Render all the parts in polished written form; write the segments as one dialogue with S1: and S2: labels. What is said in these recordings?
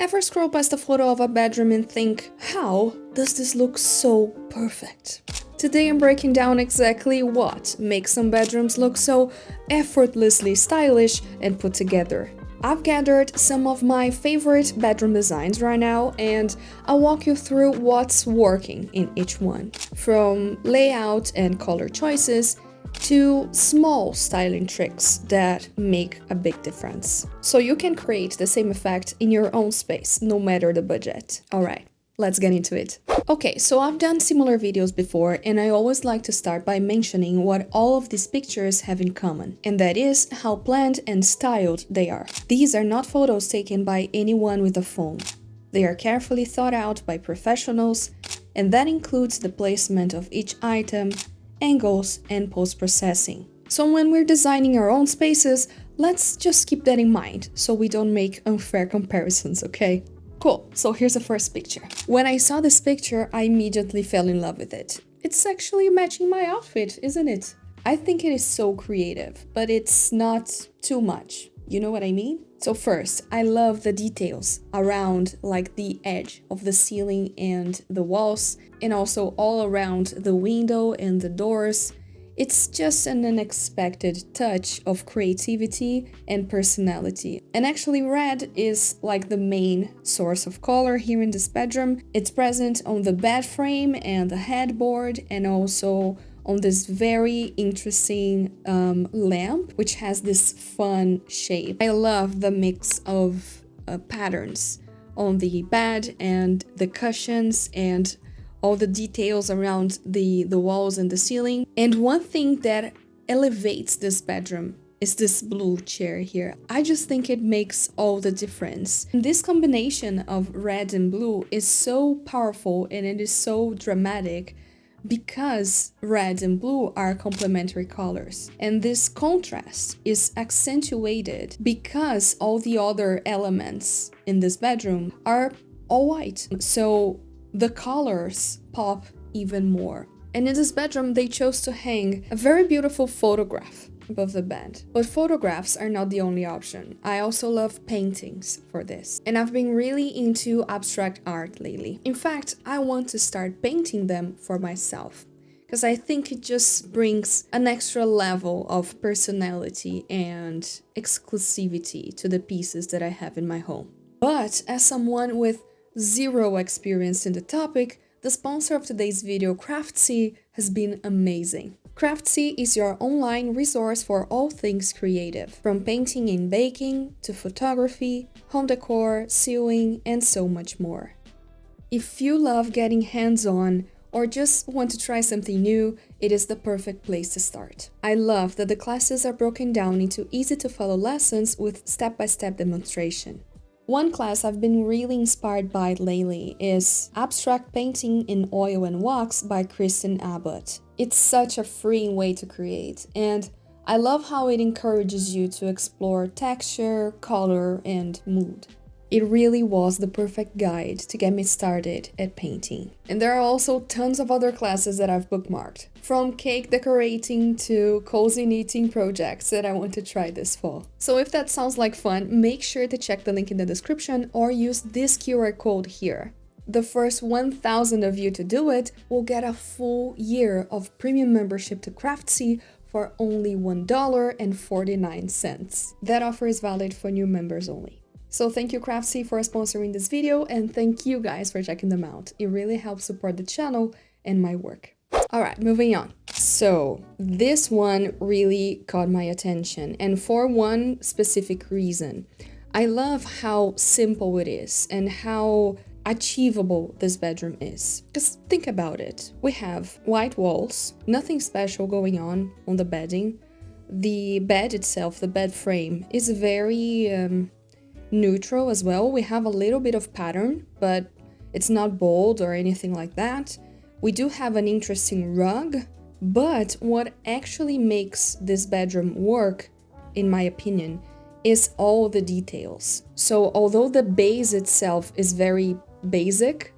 S1: Ever scroll past a photo of a bedroom and think, how does this look so perfect? Today I'm breaking down exactly what makes some bedrooms look so effortlessly stylish and put together. I've gathered some of my favorite bedroom designs right now, and I'll walk you through what's working in each one. From layout and color choices to small styling tricks that make a big difference. So you can create the same effect in your own space, no matter the budget. Alright, let's get into it. Okay, so I've done similar videos before, and I always like to start by mentioning what all of these pictures have in common, and that is how planned and styled they are. These are not photos taken by anyone with a phone. They are carefully thought out by professionals, and that includes the placement of each item, angles, and post-processing. So when we're designing our own spaces, let's just keep that in mind so we don't make unfair comparisons, okay? Cool, so here's the first picture. When I saw this picture, I immediately fell in love with it. It's actually matching my outfit, isn't it? I think it is so creative, but it's not too much. You know what I mean? So first, I love the details around like the edge of the ceiling and the walls, and also all around the window and the doors. It's just an unexpected touch of creativity and personality. And actually red is like the main source of color here in this bedroom. It's present on the bed frame and the headboard, and also on this very interesting lamp, which has this fun shape. I love the mix of patterns on the bed and the cushions and all the details around the walls and the ceiling. And one thing that elevates this bedroom is this blue chair here. I just think it makes all the difference. And this combination of red and blue is so powerful, and it is so dramatic because red and blue are complementary colors. And this contrast is accentuated because all the other elements in this bedroom are all white. So the colors pop even more. And in this bedroom, they chose to hang a very beautiful photograph above the bed. But photographs are not the only option. I also love paintings for this. And I've been really into abstract art lately. In fact, I want to start painting them for myself, because I think it just brings an extra level of personality and exclusivity to the pieces that I have in my home. But as someone with zero experience in the topic, the sponsor of today's video, Craftsy, has been amazing. Craftsy is your online resource for all things creative, from painting and baking to photography, home decor, sewing, and so much more. If you love getting hands-on or just want to try something new, it is the perfect place to start. I love that the classes are broken down into easy-to-follow lessons with step-by-step demonstration. One class I've been really inspired by lately is Abstract Painting in Oil and Wax by Kristen Abbott. It's such a freeing way to create, and I love how it encourages you to explore texture, color, and mood. It really was the perfect guide to get me started at painting. And there are also tons of other classes that I've bookmarked, from cake decorating to cozy knitting projects that I want to try this fall. So if that sounds like fun, make sure to check the link in the description or use this QR code here. The first 1,000 of you to do it will get a full year of premium membership to Craftsy for only $1.49. That offer is valid for new members only. So thank you Craftsy for sponsoring this video, and thank you guys for checking them out. It really helps support the channel and my work. Alright, moving on. So this one really caught my attention, and for one specific reason. I love how simple it is and how achievable this bedroom is. Just think about it. We have white walls, nothing special going on the bedding. The bed itself, the bed frame, is very neutral as well. We have a little bit of pattern, but it's not bold or anything like that. We do have an interesting rug, but what actually makes this bedroom work, in my opinion, is all the details. So although the base itself is very basic,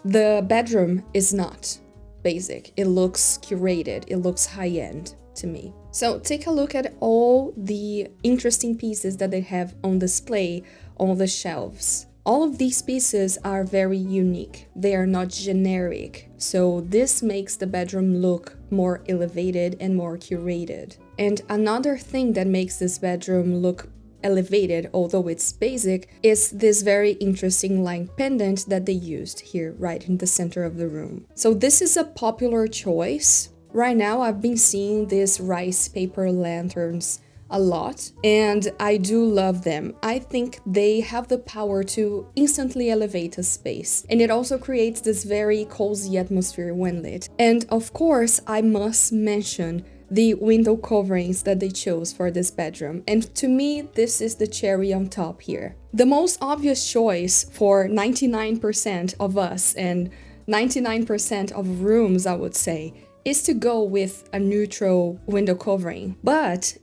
S1: the bedroom is not basic. It looks curated, it looks high-end to me. So take a look at all the interesting pieces that they have on display on the shelves. All of these pieces are very unique. They are not generic. So this makes the bedroom look more elevated and more curated. And another thing that makes this bedroom look elevated, although it's basic, is this very interesting line pendant that they used here right in the center of the room. So this is a popular choice. Right now I've been seeing these rice paper lanterns a lot, and I do love them. I think they have the power to instantly elevate a space, and it also creates this very cozy atmosphere when lit. And of course, I must mention the window coverings that they chose for this bedroom, and to me, this is the cherry on top here. The most obvious choice for 99% of us and 99% of rooms, I would say, is to go with a neutral window covering, but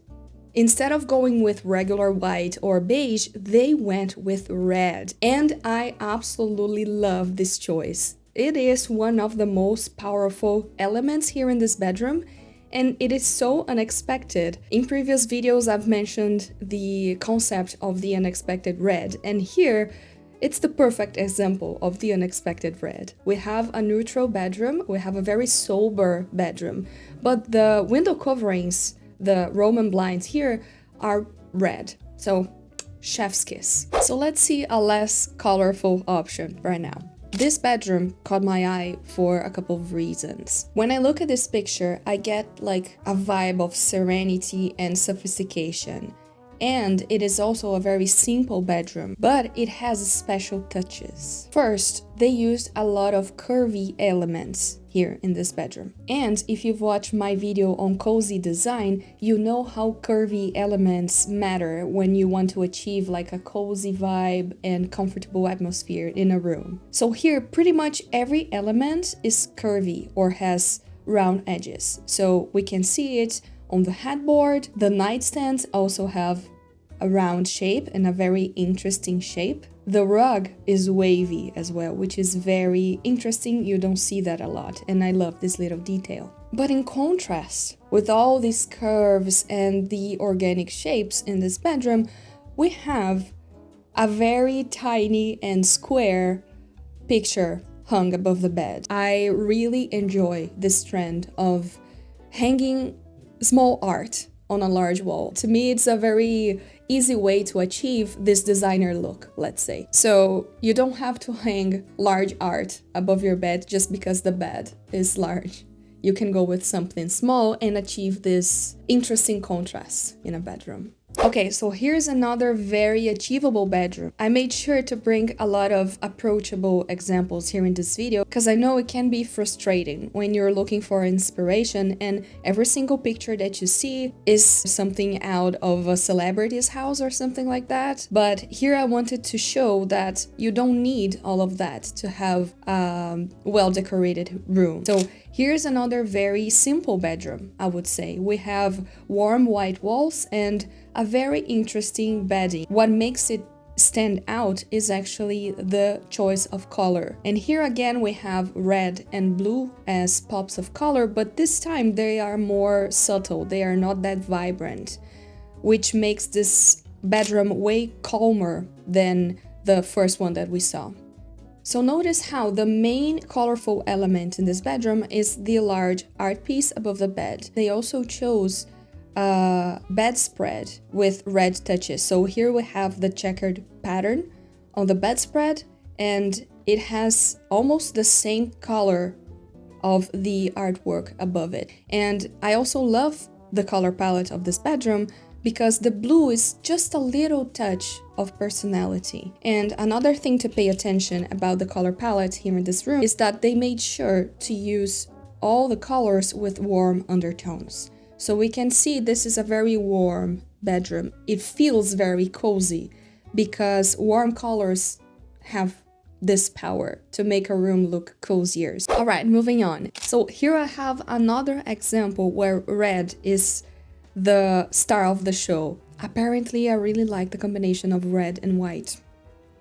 S1: instead of going with regular white or beige, they went with red. And I absolutely love this choice. It is one of the most powerful elements here in this bedroom, and it is so unexpected. In previous videos, I've mentioned the concept of the unexpected red, and here, it's the perfect example of the unexpected red. We have a neutral bedroom, we have a very sober bedroom, but the window coverings, the Roman blinds here, are red. So, chef's kiss. So let's see a less colorful option right now. This bedroom caught my eye for a couple of reasons. When I look at this picture, I get like a vibe of serenity and sophistication. And it is also a very simple bedroom, but it has special touches. First, they used a lot of curvy elements here in this bedroom. And if you've watched my video on cozy design, you know how curvy elements matter when you want to achieve like a cozy vibe and comfortable atmosphere in a room. So here, pretty much every element is curvy or has round edges. So we can see it on the headboard. The nightstands also have a round shape and a very interesting shape. The rug is wavy as well, which is very interesting. You don't see that a lot, and I love this little detail. But in contrast, with all these curves and the organic shapes in this bedroom, we have a very tiny and square picture hung above the bed. I really enjoy this trend of hanging small art on a large wall. To me, it's a very easy way to achieve this designer look, let's say. So you don't have to hang large art above your bed just because the bed is large. You can go with something small and achieve this interesting contrast in a bedroom. Okay, so here's another very achievable bedroom. I made sure to bring a lot of approachable examples here in this video because I know it can be frustrating when you're looking for inspiration and every single picture that you see is something out of a celebrity's house or something like that. But here I wanted to show that you don't need all of that to have a well-decorated room. So here's another very simple bedroom, I would say. We have warm white walls and a very interesting bedding. What makes it stand out is actually the choice of color. And here again we have red and blue as pops of color, but this time they are more subtle. They are not that vibrant, which makes this bedroom way calmer than the first one that we saw. So notice how the main colorful element in this bedroom is the large art piece above the bed. They also chose a bedspread with red touches. So here we have the checkered pattern on the bedspread, and it has almost the same color of the artwork above it. And I also love the color palette of this bedroom because the blue is just a little touch of personality. And another thing to pay attention about the color palette here in this room is that they made sure to use all the colors with warm undertones. So we can see this is a very warm bedroom. It feels very cozy because warm colors have this power to make a room look cozier. All right, moving on. So here I have another example where red is the star of the show. Apparently, I really like the combination of red and white.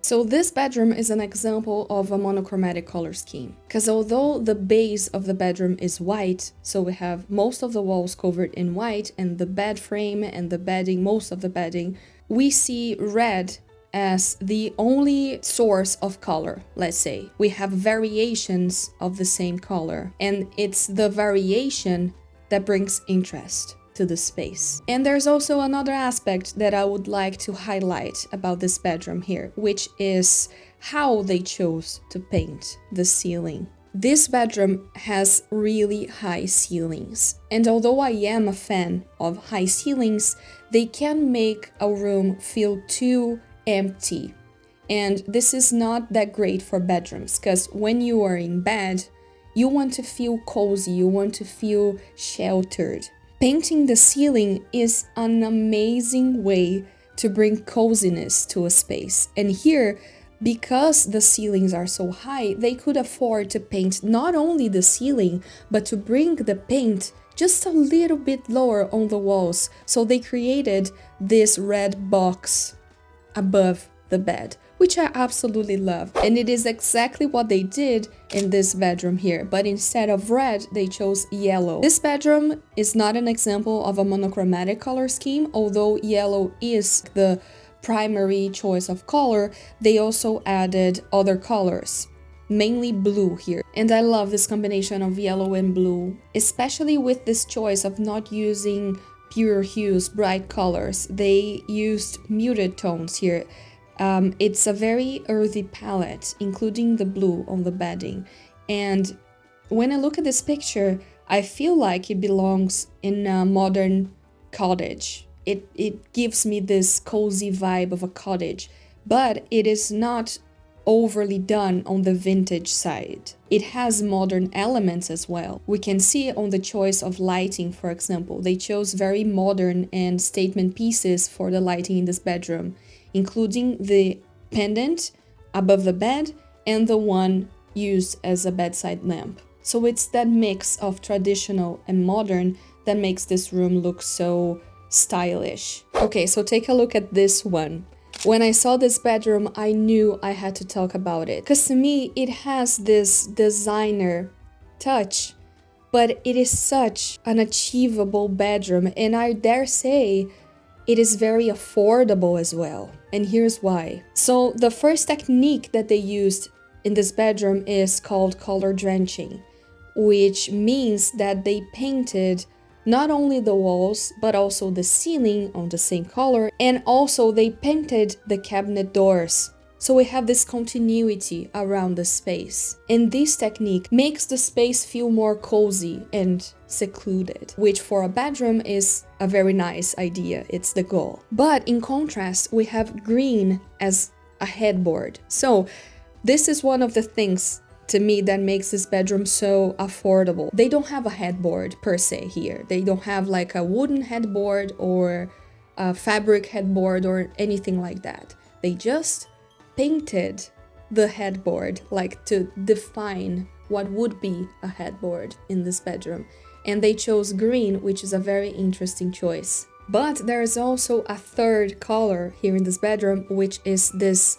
S1: So this bedroom is an example of a monochromatic color scheme, because although the base of the bedroom is white, so we have most of the walls covered in white and the bed frame and the bedding, most of the bedding, we see red as the only source of color, let's say. We have variations of the same color, and it's the variation that brings interest to the space. And there's also another aspect that I would like to highlight about this bedroom here, which is how they chose to paint the ceiling. This bedroom has really high ceilings, and although I am a fan of high ceilings, they can make a room feel too empty. And this is not that great for bedrooms, because when you are in bed, you want to feel cozy, you want to feel sheltered. Painting the ceiling is an amazing way to bring coziness to a space. And here, because the ceilings are so high, they could afford to paint not only the ceiling, but to bring the paint just a little bit lower on the walls. So they created this red box above the bed, which I absolutely love. And it is exactly what they did in this bedroom here, but instead of red, they chose yellow. This bedroom is not an example of a monochromatic color scheme, although yellow is the primary choice of color. They also added other colors, mainly blue here. And I love this combination of yellow and blue, especially with this choice of not using pure hues, bright colors. They used muted tones here. It's a very earthy palette, including the blue on the bedding. And when I look at this picture, I feel like it belongs in a modern cottage. It gives me this cozy vibe of a cottage, but it is not overly done on the vintage side. It has modern elements as well. We can see on the choice of lighting, for example. They chose very modern and statement pieces for the lighting in this bedroom, including the pendant above the bed and the one used as a bedside lamp. So it's that mix of traditional and modern that makes this room look so stylish. Okay, so take a look at this one. When I saw this bedroom, I knew I had to talk about it, because to me, it has this designer touch, but it is such an achievable bedroom, and I dare say it is very affordable as well. And here's why. So the first technique that they used in this bedroom is called color drenching, which means that they painted not only the walls, but also the ceiling on the same color, and also they painted the cabinet doors. So we have this continuity around the space. And this technique makes the space feel more cozy and secluded, which for a bedroom is a very nice idea. It's the goal. But in contrast, we have green as a headboard. So this is one of the things to me that makes this bedroom so affordable. They don't have a headboard per se here. They don't have like a wooden headboard or a fabric headboard or anything like that. They just painted the headboard, like to define what would be a headboard in this bedroom. And they chose green, which is a very interesting choice. But there is also a third color here in this bedroom, which is this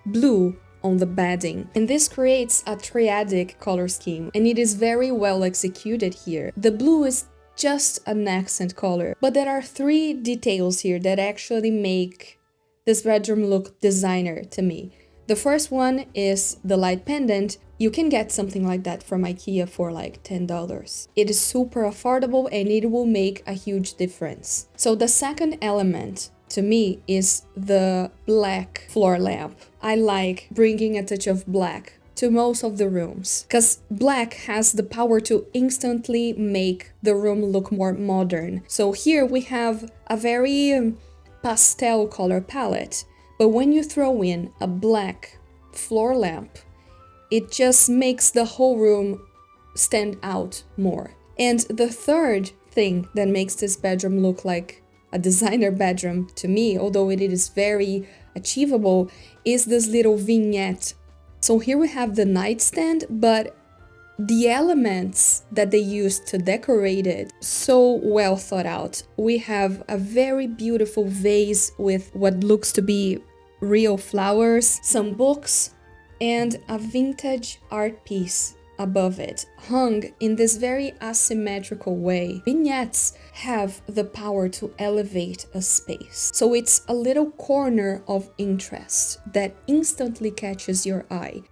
S1: blue on the bedding. And this creates a triadic color scheme, and it is very well executed here. The blue is just an accent color, but there are three details here that actually make this bedroom look designer to me. The first one is the light pendant. You can get something like that from IKEA for like $10. It is super affordable and it will make a huge difference. So the second element to me is the black floor lamp. I like bringing a touch of black to most of the rooms, because black has the power to instantly make the room look more modern. So here we have a very pastel color palette, but when you throw in a black floor lamp, it just makes the whole room stand out more. And the third thing that makes this bedroom look like a designer bedroom to me, although it is very achievable, is this little vignette. So here we have the nightstand, but the elements that they used to decorate it, so well thought out. We have a very beautiful vase with what looks to be real flowers, some books, and a vintage art piece above it, hung in this very asymmetrical way. Vignettes have the power to elevate a space. So it's a little corner of interest that instantly catches your eye.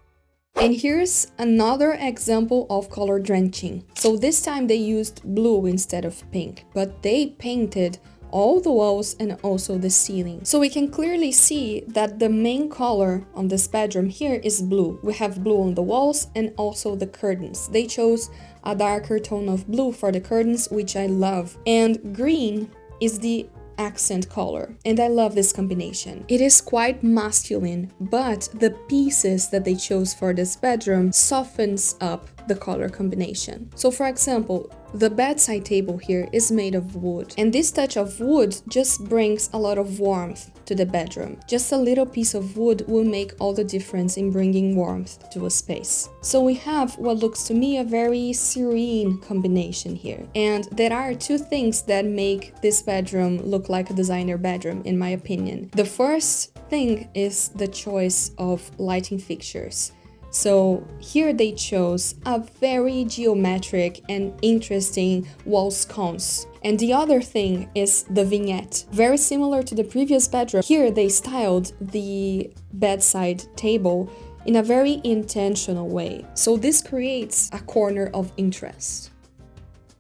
S1: And here's another example of color drenching. So this time they used blue instead of pink, but they painted all the walls and also the ceiling. So we can clearly see that the main color on this bedroom here is blue. We have blue on the walls and also the curtains. They chose a darker tone of blue for the curtains, which I love. And green is the accent color, and I love this combination. It is quite masculine, but the pieces that they chose for this bedroom softens up the color combination. So for example, the bedside table here is made of wood, and this touch of wood just brings a lot of warmth to the bedroom. Just a little piece of wood will make all the difference in bringing warmth to a space. So we have what looks to me a very serene combination here, and there are two things that make this bedroom look like a designer bedroom, in my opinion. The first thing is the choice of lighting fixtures. So here they chose a very geometric and interesting wall sconce. And the other thing is the vignette. Very similar to the previous bedroom, here they styled the bedside table in a very intentional way. So this creates a corner of interest.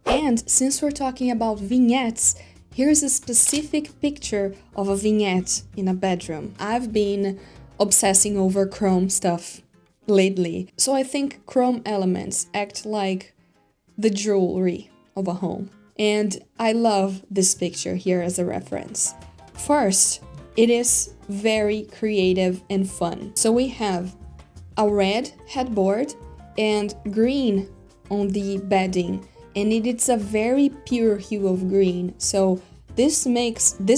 S1: And since we're talking about vignettes, here's a specific picture of a vignette in a bedroom. I've been obsessing over chrome stuff lately. So I think chrome elements act like the jewelry of a home. And I love this picture here as a reference. First, it is very creative and fun. So we have a red headboard and green on the bedding, and it's a very pure hue of green. So this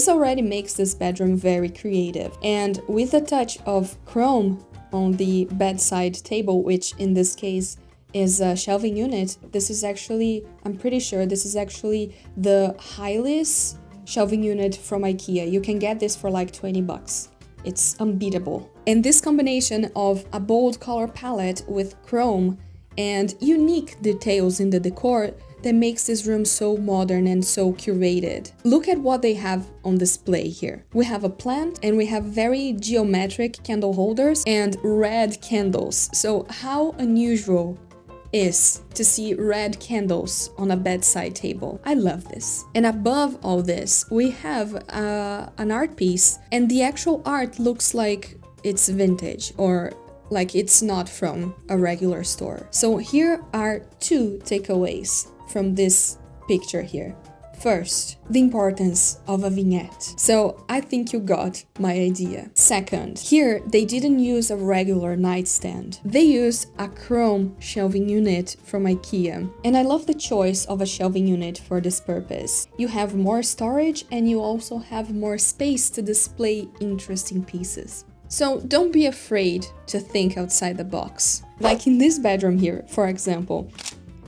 S1: already makes this bedroom very creative. And with a touch of chrome on the bedside table, which in this case is a shelving unit, this is actually, I'm pretty sure this is actually the highest shelving unit from IKEA. You can get this for like 20 bucks. It's unbeatable. And this combination of a bold color palette with chrome and unique details in the decor that makes this room so modern and so curated. Look at what they have on display here. We have a plant and we have very geometric candle holders and red candles. So how unusual is to see red candles on a bedside table. I love this. And above all this, we have an art piece, and the actual art looks like it's vintage or like it's not from a regular store. So here are two takeaways from this picture here. First, the importance of a vignette. So I think you got my idea. Second, here they didn't use a regular nightstand. They used a chrome shelving unit from IKEA. And I love the choice of a shelving unit for this purpose. You have more storage and you also have more space to display interesting pieces. So don't be afraid to think outside the box. Like in this bedroom here, for example.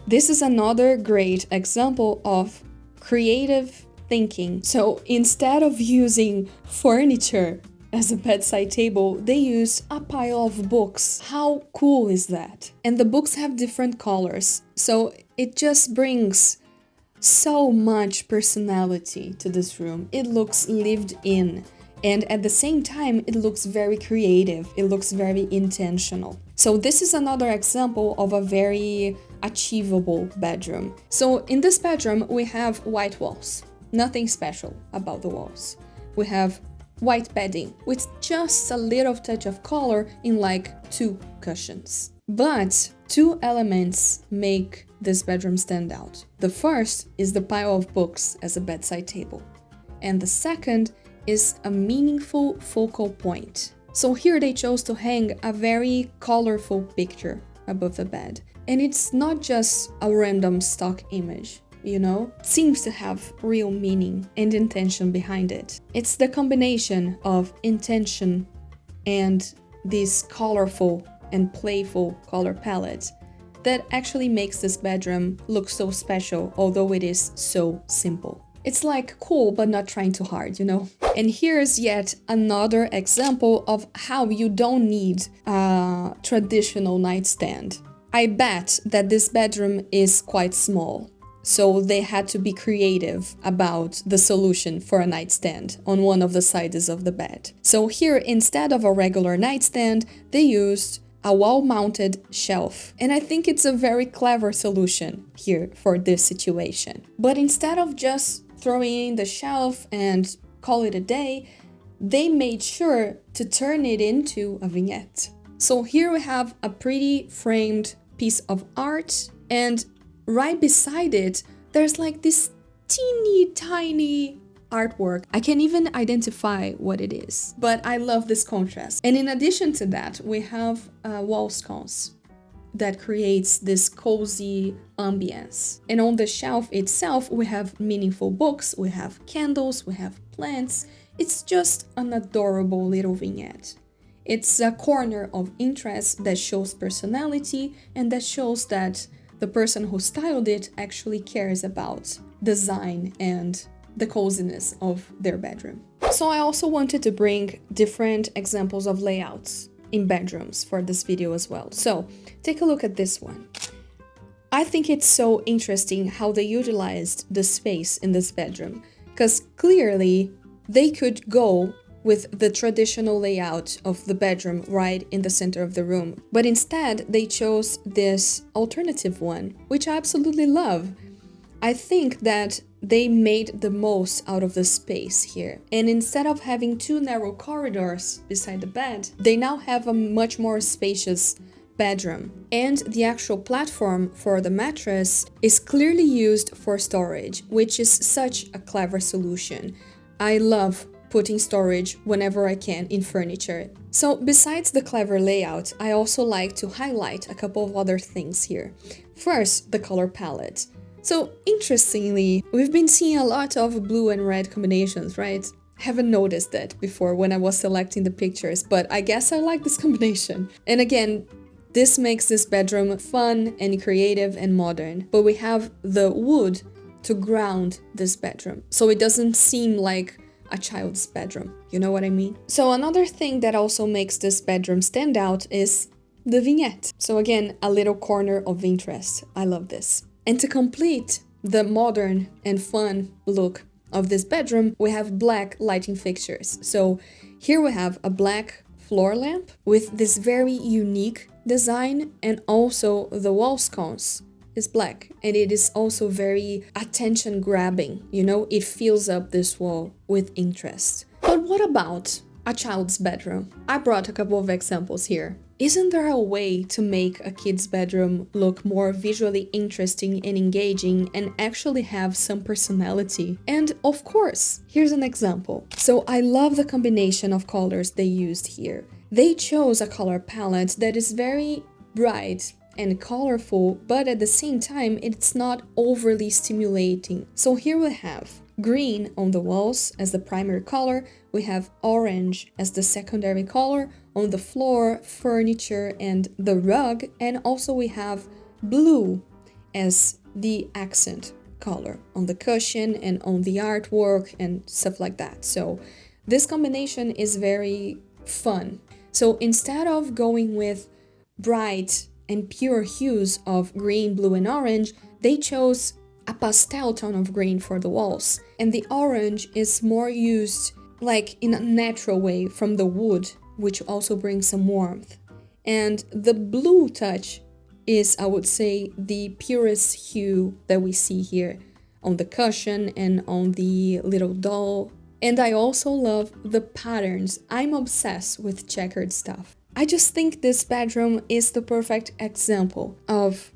S1: This is another great example of creative thinking. So instead of using furniture as a bedside table, they use a pile of books. How cool is that? And the books have different colors, so it just brings so much personality to this room. It looks lived in, and at the same time, it looks very creative. It looks very intentional. So this is another example of a very achievable bedroom. So in this bedroom, we have white walls. Nothing special about the walls. We have white bedding with just a little touch of color in like 2 cushions. But 2 elements make this bedroom stand out. The first is the pile of books as a bedside table. And the second is a meaningful focal point. So here they chose to hang a very colorful picture above the bed. And it's not just a random stock image, you know? It seems to have real meaning and intention behind it. It's the combination of intention and this colorful and playful color palette that actually makes this bedroom look so special, although it is so simple. It's like cool, but not trying too hard, you know? And here's yet another example of how you don't need a traditional nightstand I bet that this bedroom is quite small, so they had to be creative about the solution for a nightstand on one of the sides of the bed. So here, instead of a regular nightstand, they used a wall-mounted shelf. And I think it's a very clever solution here for this situation. But instead of just throwing in the shelf and call it a day, they made sure to turn it into a vignette. So here we have a pretty framed piece of art, and right beside it, there's like this teeny tiny artwork. I can't even identify what it is, but I love this contrast. And in addition to that, we have wall sconce that creates this cozy ambience. And on the shelf itself, we have meaningful books, we have candles, we have plants. It's just an adorable little vignette. It's a corner of interest that shows personality and that shows that the person who styled it actually cares about design and the coziness of their bedroom. So I also wanted to bring different examples of layouts in bedrooms for this video as well. So take a look at this one. I think it's so interesting how they utilized the space in this bedroom, because clearly they could go with the traditional layout of the bedroom right in the center of the room, but instead they chose this alternative one, which I absolutely love. I think that they made the most out of the space here, and instead of having two narrow corridors beside the bed, they now have a much more spacious bedroom. And the actual platform for the mattress is clearly used for storage, which is such a clever solution. I love putting storage whenever I can in furniture. So besides the clever layout, I also like to highlight a couple of other things here. First, the color palette. So interestingly, we've been seeing a lot of blue and red combinations, right? I haven't noticed that before when I was selecting the pictures, but I guess I like this combination. And again, this makes this bedroom fun and creative and modern, but we have the wood to ground this bedroom, so it doesn't seem like a child's bedroom, you know what I mean? So another thing that also makes this bedroom stand out is the vignette. So again, a little corner of interest. I love this. And to complete the modern and fun look of this bedroom, we have black lighting fixtures. So here we have a black floor lamp with this very unique design, and also the wall sconce is black, and it is also very attention grabbing, you know, it fills up this wall with interest. But what about a child's bedroom? I brought a couple of examples here. Isn't there a way to make a kid's bedroom look more visually interesting and engaging and actually have some personality? And of course, here's an example. So I love the combination of colors they used here. They chose a color palette that is very bright and colorful, but at the same time, it's not overly stimulating. So here we have green on the walls as the primary color, we have orange as the secondary color on the floor, furniture, and the rug, and also we have blue as the accent color on the cushion and on the artwork and stuff like that. So this combination is very fun. So instead of going with bright and pure hues of green, blue, and orange, they chose a pastel tone of green for the walls. And the orange is more used like in a natural way from the wood, which also brings some warmth. And the blue touch is, I would say, the purest hue that we see here on the cushion and on the little doll. And I also love the patterns. I'm obsessed with checkered stuff. I just think this bedroom is the perfect example of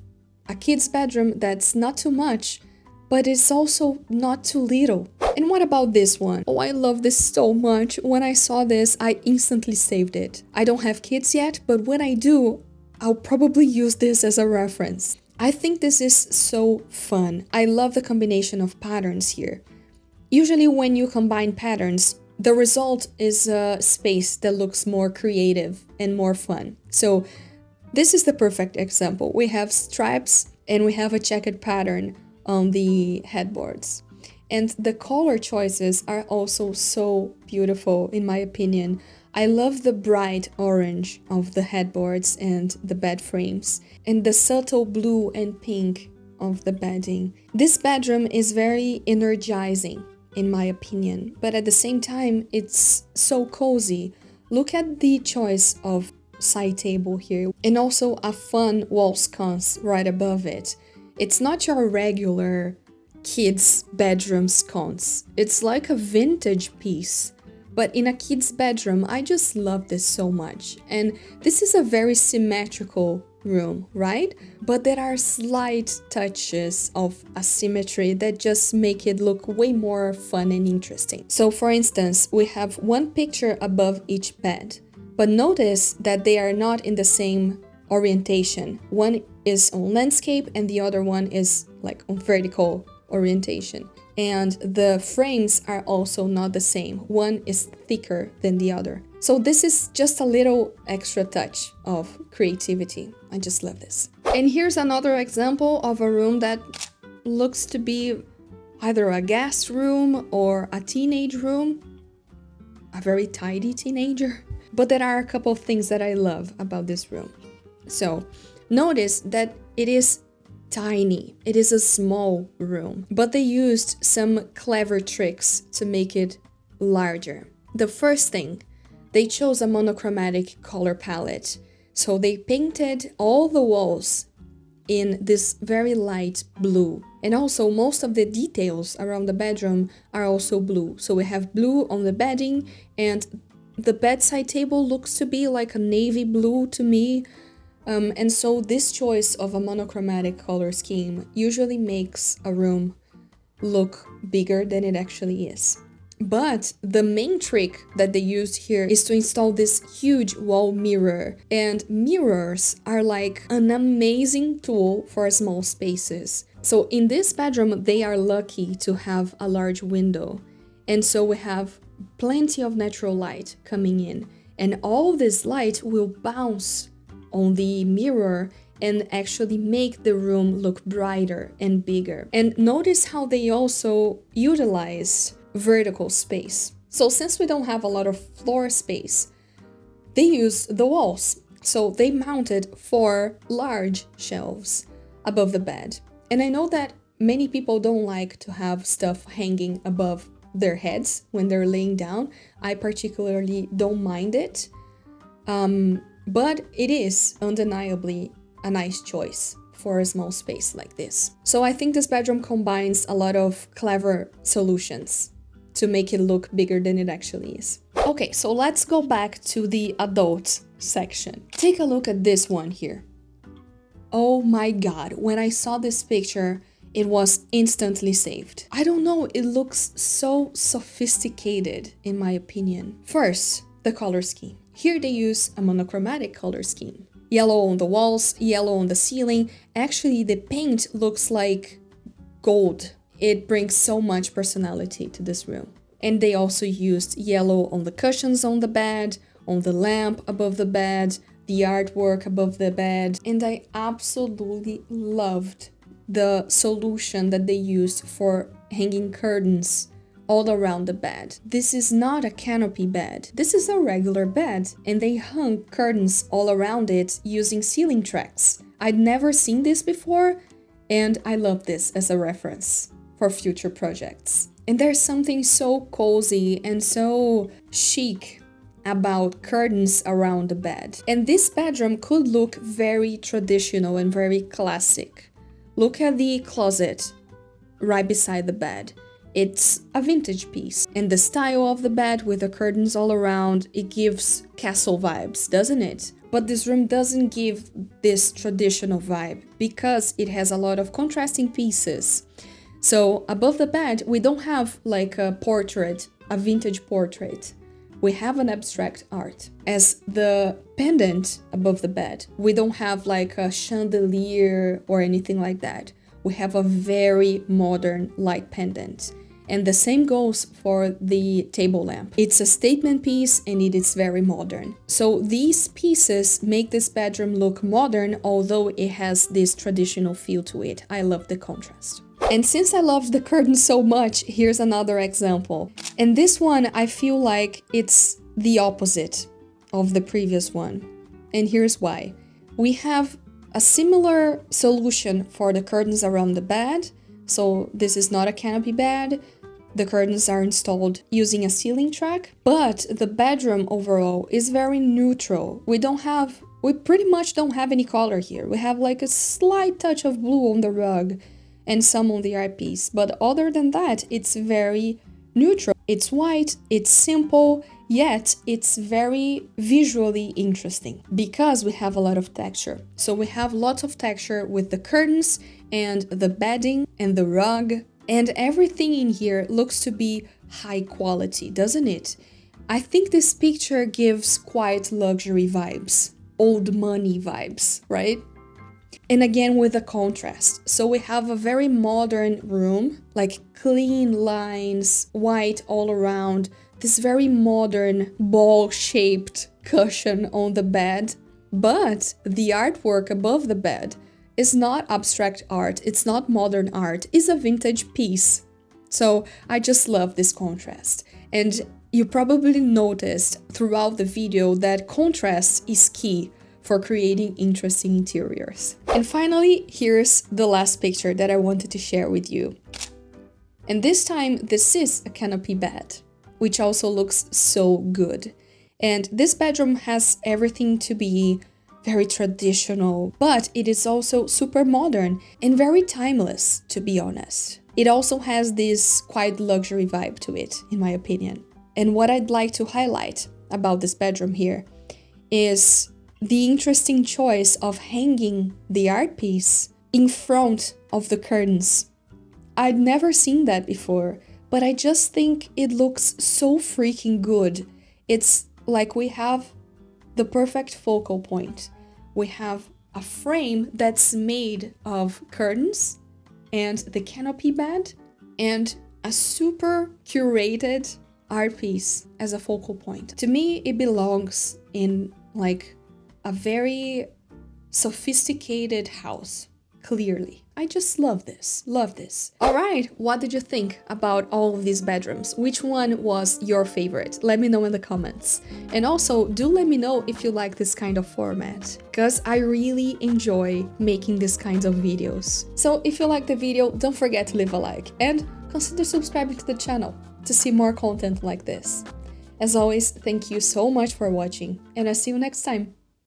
S1: a kid's bedroom that's not too much, but it's also not too little. And what about this one? Oh, I love this so much. When I saw this, I instantly saved it. I don't have kids yet, but when I do, I'll probably use this as a reference. I think this is so fun. I love the combination of patterns here. Usually when you combine patterns, the result is a space that looks more creative and more fun. So this is the perfect example. We have stripes and we have a checkered pattern on the headboards. And the color choices are also so beautiful, in my opinion. I love the bright orange of the headboards and the bed frames, and the subtle blue and pink of the bedding. This bedroom is very energizing, in my opinion, but at the same time, it's so cozy. Look at the choice of side table here, and also a fun wall sconce right above it. It's not your regular kids' bedroom sconce. It's like a vintage piece. But in a kid's bedroom, I just love this so much. And this is a very symmetrical room, right? But there are slight touches of asymmetry that just make it look way more fun and interesting. So for instance, we have one picture above each bed, but notice that they are not in the same orientation. One is on landscape and the other one is like on vertical orientation. And the frames are also not the same. One is thicker than the other. So this is just a little extra touch of creativity. I just love this. And here's another example of a room that looks to be either a guest room or a teenage room. A very tidy teenager. But there are a couple of things that I love about this room. So notice that it is tiny. It is a small room, but they used some clever tricks to make it larger. The first thing, they chose a monochromatic color palette. So they painted all the walls in this very light blue. And also most of the details around the bedroom are also blue. So we have blue on the bedding, and the bedside table looks to be like a navy blue to me. And so this choice of a monochromatic color scheme usually makes a room look bigger than it actually is. But the main trick that they used here is to install this huge wall mirror. And mirrors are like an amazing tool for small spaces. So in this bedroom, they are lucky to have a large window. And so we have plenty of natural light coming in. And all this light will bounce on the mirror and actually make the room look brighter and bigger. And notice how they also utilize vertical space. So since we don't have a lot of floor space, they use the walls. So they mounted 4 large shelves above the bed. And I know that many people don't like to have stuff hanging above their heads when they're laying down. I particularly don't mind it. But it is undeniably a nice choice for a small space like this. So I think this bedroom combines a lot of clever solutions to make it look bigger than it actually is. Okay, so let's go back to the adult section. Take a look at this one here. Oh my God, when I saw this picture, it was instantly saved. I don't know, it looks so sophisticated in my opinion. First, the color scheme. Here they use a monochromatic color scheme. Yellow on the walls, yellow on the ceiling. Actually, the paint looks like gold. It brings so much personality to this room. And they also used yellow on the cushions on the bed, on the lamp above the bed, the artwork above the bed. And I absolutely loved the solution that they used for hanging curtains all around the bed. This is not a canopy bed. This is a regular bed, and they hung curtains all around it using ceiling tracks. I'd never seen this before, and I love this as a reference for future projects. And there's something so cozy and so chic about curtains around the bed. And this bedroom could look very traditional and very classic. Look at the closet right beside the bed. It's a vintage piece, and the style of the bed with the curtains all around, it gives castle vibes, doesn't it? But this room doesn't give this traditional vibe because it has a lot of contrasting pieces. So above the bed, we don't have like a portrait, a vintage portrait. We have an abstract art. As the pendant above the bed, we don't have like a chandelier or anything like that. We have a very modern light pendant. And the same goes for the table lamp. It's a statement piece and it is very modern. So these pieces make this bedroom look modern, although it has this traditional feel to it. I love the contrast. And since I love the curtain so much, here's another example. And this one, I feel like it's the opposite of the previous one. And here's why. We have a similar solution for the curtains around the bed. So this is not a canopy bed. The curtains are installed using a ceiling track, but the bedroom overall is very neutral. We pretty much don't have any color here. We have like a slight touch of blue on the rug and some on the art piece, but other than that, it's very neutral. It's white, it's simple, yet it's very visually interesting because we have a lot of texture. So we have lots of texture with the curtains and the bedding and the rug, and everything in here looks to be high quality, doesn't it? I think this picture gives quite luxury vibes, old money vibes, right? And again with the contrast. So we have a very modern room, like clean lines, white all around, this very modern ball-shaped cushion on the bed. But the artwork above the bed is not abstract art, it's not modern art, it's a vintage piece. So I just love this contrast. And you probably noticed throughout the video that contrast is key for creating interesting interiors. And finally, here's the last picture that I wanted to share with you. And this time, this is a canopy bed, which also looks so good. And this bedroom has everything to be very traditional, but it is also super modern and very timeless, to be honest. It also has this quite luxury vibe to it, in my opinion. And what I'd like to highlight about this bedroom here is the interesting choice of hanging the art piece in front of the curtains. I'd never seen that before, but I just think it looks so freaking good. It's like we have the perfect focal point. We have a frame that's made of curtains and the canopy bed and a super curated art piece as a focal point. To me, it belongs in like a very sophisticated house, clearly. I just love this, love this. All right, what did you think about all of these bedrooms? Which one was your favorite? Let me know in the comments. And also, do let me know if you like this kind of format, because I really enjoy making these kinds of videos. So if you like the video, don't forget to leave a like and consider subscribing to the channel to see more content like this. As always, thank you so much for watching, and I'll see you next time.